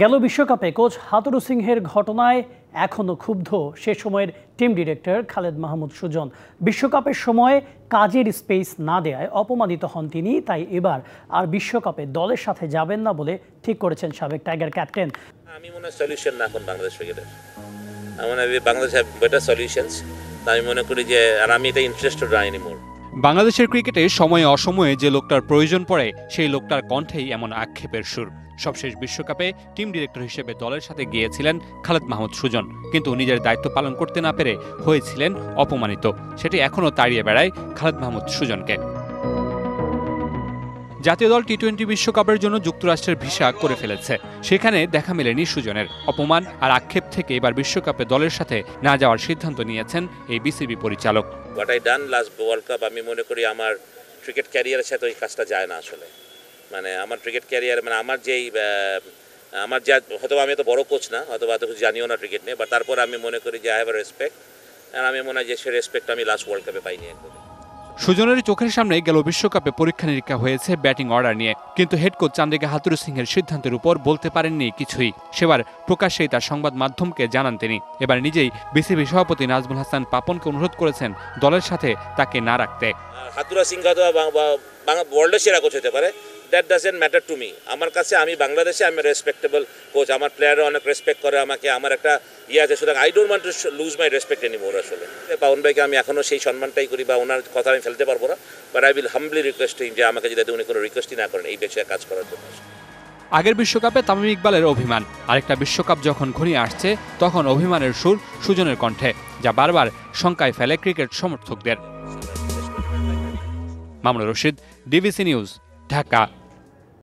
গেল বিশ্বকাপে কোচ হাতুরু সিংহের ঘটনায় এখনো ক্ষুব্ধ সে সময়ের টিম ডিরেক্টর খালেদ মাহমুদ সুজন। বিশ্বকাপের সময় কাজের স্পেস না দেয়ায় অপমানিত হন তিনি, তাই এবার আর বিশ্বকাপে দলের সাথে যাবেন না বলে ঠিক করেছেন সাবেক টাইগার ক্যাপ্টেন। আমি মনে হয় সলিউশন না এখন বাংলাদেশ ক্রিকেটের। আমি মনে হয় বাংলাদেশ হ্যাভ বেটার সলিউশনস। আমি মনে করি যে আর আমি এটা ইন্টারেস্টেড না এনিমোর। বাংলাদেশের ক্রিকেটে সময়ে অসময়ে যে লোকটার প্রয়োজন পড়ে সেই লোকটার কণ্ঠেই এমন আক্ষেপের সুর। সবশেষ বিশ্বকাপে টিম ডিরেক্টর হিসেবে দলের সাথে গিয়েছিলেন খালেদ মাহমুদ সুজন, কিন্তু নিজের দায়িত্ব পালন করতে না পেরে হয়েছিলেন অপমানিত। সেটি এখনও তাড়িয়ে বেড়ায় খালেদ মাহমুদ সুজনকে। জাতীয় দল টি-20 বিশ্বকাপের জন্য যুক্তরাষ্ট্রের ভিসা করে ফেলেছে, সেখানে দেখা মেলেনি সুজনের। অপমান আর আক্ষেপ থেকে এবার বিশ্বকাপে দলের সাথে না যাওয়ার সিদ্ধান্ত নিয়েছেন এই বিসিবি পরিচালক। What I done last world cup, আমি মনে করি আমার ক্রিকেট ক্যারিয়ারের সাথে ওই কাজটা যায় না আসলে। মানে আমার ক্রিকেট ক্যারিয়ার মানে আমার যা হয়তো আমি তো বড় কোচ না, হয়তো এত কিছু জানিও না ক্রিকেট নিয়ে, বা তারপর আমি মনে করি যে আই হ্যাভ এ রেসপেক্ট, আর আমি মনে হয় যে সে রেসপেক্ট আমি লাস্ট ওয়ার্ল্ড কাপে পাইনি একদম। সুজনের চোখের সামনে গেল বিশ্বকাপে পরীক্ষা নিরীক্ষা হয়েছে ব্যাটিং অর্ডার নিয়ে, কিন্তু হেড কোচ চান্দিকা হাতুরু সিংহের সিদ্ধান্তের উপর বলতে পারেননি কিছুই। সেবার প্রকাশ্যেই তার সংবাদ মাধ্যমকে জানান তিনি এবার নিজেই বিসিবি সভাপতি নাজমুল হাসান পাপনকে অনুরোধ করেছেন দলের সাথে তাকে না রাখতে। হাতুরু সিং ওয়ার্ল্ডের সেরা কোচ হতে পারে, that doesn't matter to me. আমার কাছে আমি বাংলাদেশে আমি রেসপেক্টেবল কোচ, আমার প্লেয়াররা অনেক রেসপেক্ট করে আমাকে, আমার একটা আছে, সুতরাং I don't want to lose my respect anymore. আসলে পাওন ভাইকে আমি এখনো সেই সম্মানটাই করি, বা ওনার কথা আমি ফেলতে পারবো না, but I will Hanbali request হিম যে আমাকে যদি উনি কোনো রিকোয়েস্টই না করেন এই বিষয়ে কাজ করার জন্য। আগের বিশ্বকাপে তামিম ইকবালের অভিমান, আরেকটা বিশ্বকাপ যখন ঘনিয়ে আসছে তখন অভিমানের সুর সুজনের কণ্ঠে, যা বারবার শঙ্কায় ফেলে ক্রিকেট সমর্থকদের। Mamunur Rashid, DBC news, Dhaka.